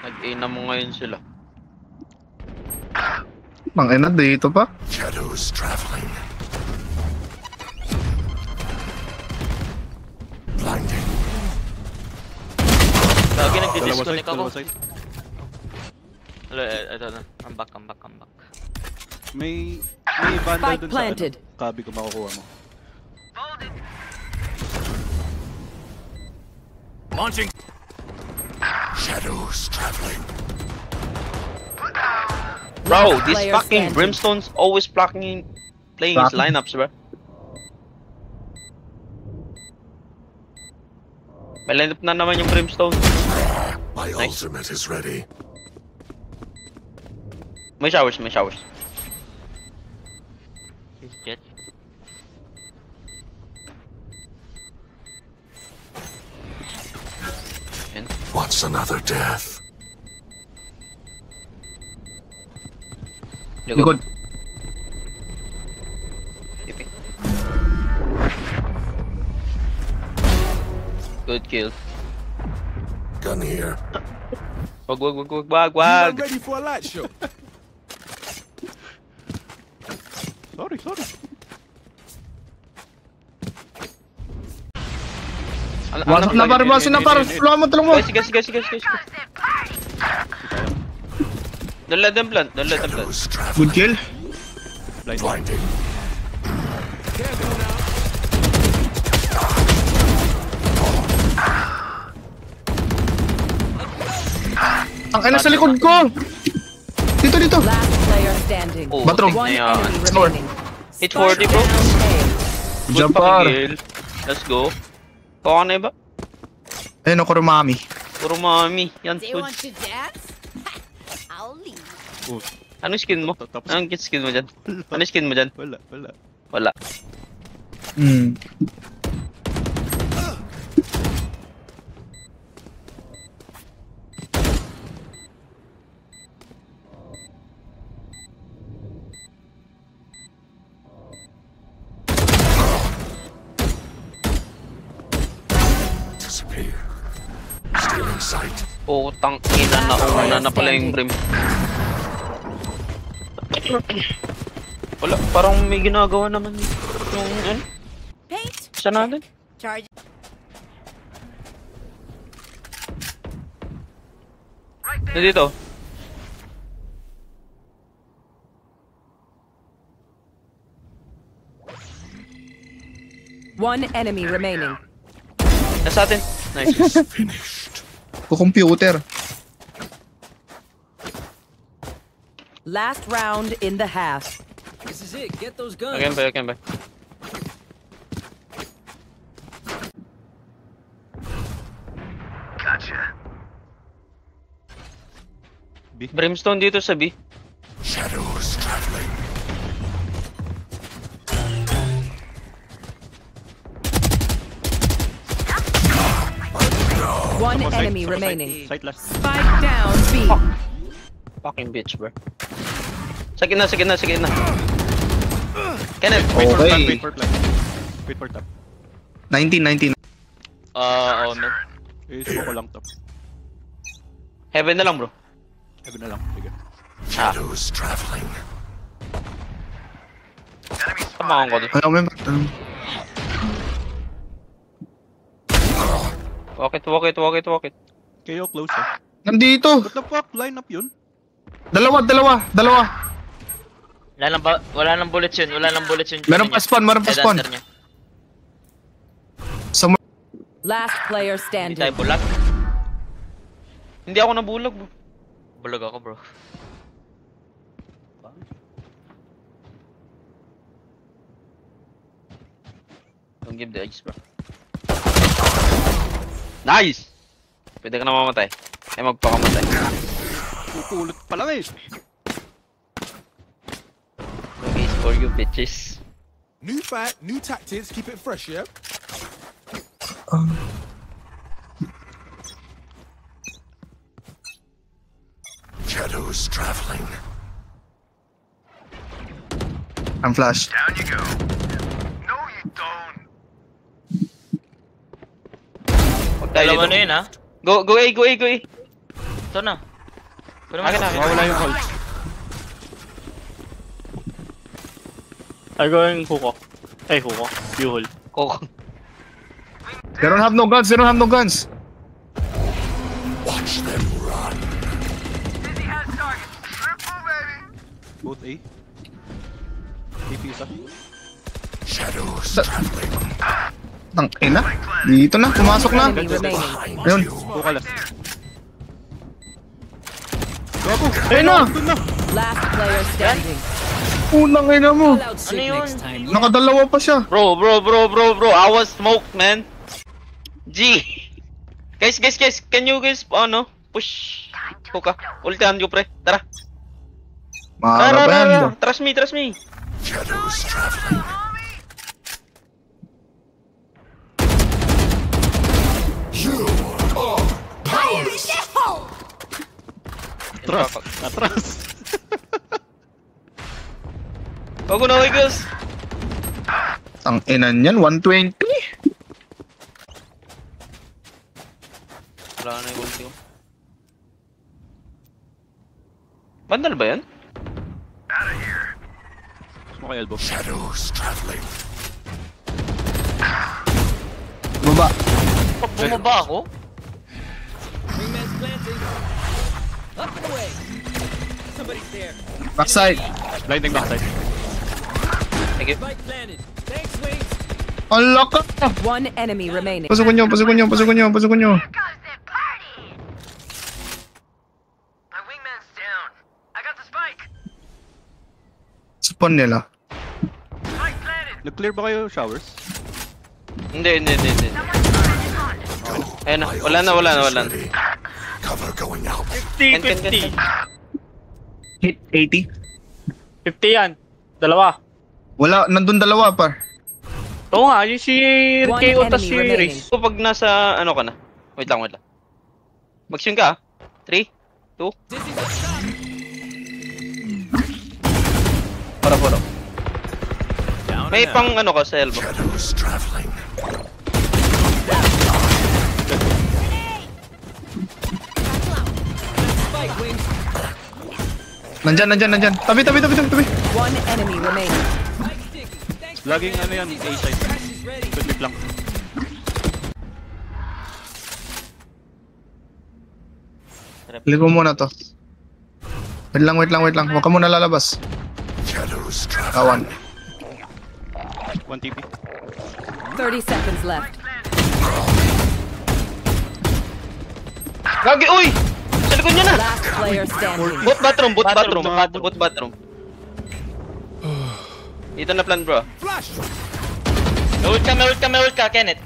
Nag-ina mo ngayon sila. Mangina dito pa. Shadows traveling. Blinding. Lagi nagdi-disconnect ako. Hello, ito na. Come back. May vandal dun sa ano. Kabi ko makukuha mo. Launching. Shadows traveling. Bro, these fucking brimstones always playing his lineups, bro. May lineup na naman yung brimstone. My ultimate is ready. May showers. He's jet. What's another death? Likod. Good kill. Gun here. Wag. I'm ready for a light show. Sorry. Wasak na par. Tulungan mo. Sige. Don't let them plant. Good kill. Blinding. Ang ina sa likod ko. Dito. Last player standing. Oh, Bathroom. One Ayan. enemy Snore. remaining. Hit 40, bro. Good job par. Let's go. Kuha ka na iba? Ayun ako Rumami. Puro mami. Yan, They food. want to dance? I'll leave. Anong skin mo? Tapos- Anong skin mo dyan? Anong skin mo dyan? Wala. Wala. Disappear. Still in sight. Tang ina na una na pala yung brim. Wala, parang may ginagawa naman yung ano? Paint. Isa natin. Charge. Nandito. One enemy remaining. Nasa atin. Nice. Finished. Computer. Last round in the half. This is it. Get those guns. Okay, ba. Gotcha. Brimstone dito sa B. Shadows traveling. One enemy remaining. Sight last. Spike down B. Fucking bitch, bro. Sa gitna. Kenneth. Okay. Wait for plan. Wait for top. 19. Oh, man. Smoke ko lang top. Heaven na lang, bro. Sabi na lang. Sige. Shadows traveling. Tamahan ko doon. Ano may Walk it. Kayo close eh. Nandito. What the fuck? Line up yun? Dalawa. Wala nang bullets yun. Meron pa spawn. Somewhere. Last player Hindi tayo standing. bulag. Hindi ako nabulag, bro. Bulag ako, bro. Don't give the edge, bro. Nice! Pwede ka na mamatay. Ay, magpakamatay. Pupulot pa lang eh. Okay, for you bitches. New fight, new tactics, keep it fresh, yeah? Shadows traveling. I'm flash. Down you go. No, you don't. Dalawa na yun, ha? Go A. Ito na. Akin na. Wala yung hold. I'm going Huko. Hey, Huko. You hold. Koko. They don't have no guns, they don't have no guns. Watch them run. Both A. AP isa. Shadows traveling. Tang ina. Dito na, pumasok na. Enemy remaining. Behind Ayun. you. Buka last. Gago! Ayun na. Doon na! Last player standing. Unang ina mo. Call out sick Ano yun? next time. Nakadalawa pa siya. Bro. I was smoked, man. G. Guys. Can you guys, push? Hoka. Ultihan ko, pre. Tara. Mahaba yan. Tara. Trust me. Shadows traveling. You are powerless. Atras! Bago na, Wiggles. Tang ina niyan, 120. Wala na yung ulti ko. Bandal ba yan? Smoke kay elbow. Shadows traveling. Baba. Pag bumaba ako? Wingman's planting. Up and away. Somebody's there. Backside. Blinding backside. Thank you. Spike planted. Thanks, Wings. Unlock ka. One enemy remaining. Pasukan nyo. My wingman's down. I got the spike. Spawn nila. Spike planted. Nag-clear ba kayo showers? Hindi. Ayun na. Wala na. Ready. Cover going out. 50. Hit 80. 50 yan. Dalawa. Wala, nandun dalawa pa. Oo nga, yung si One KO tas enemy si remaining. Raze. So pag nasa, ka na. Wait lang. Mag-swing ka, 3, 2. Dizzy's up top. Para. Down May and pang ka sa elbow. Shadows traveling. Spike, Wings. Nandyan. Tabi. One enemy remaining. Spike sticky. Thanks. Laging yan, A side. Crash is ready. Quick mid lang. Ligo muna to. Wait lang. Huwag ka muna lalabas. Shadows traveling. Kawan. 1 TP. 30 seconds left. Gagi, uy! Sa likod niya na! Last player standing. Boot bathroom. Dito na plan, bro. Flash. May ult ka, Kenneth.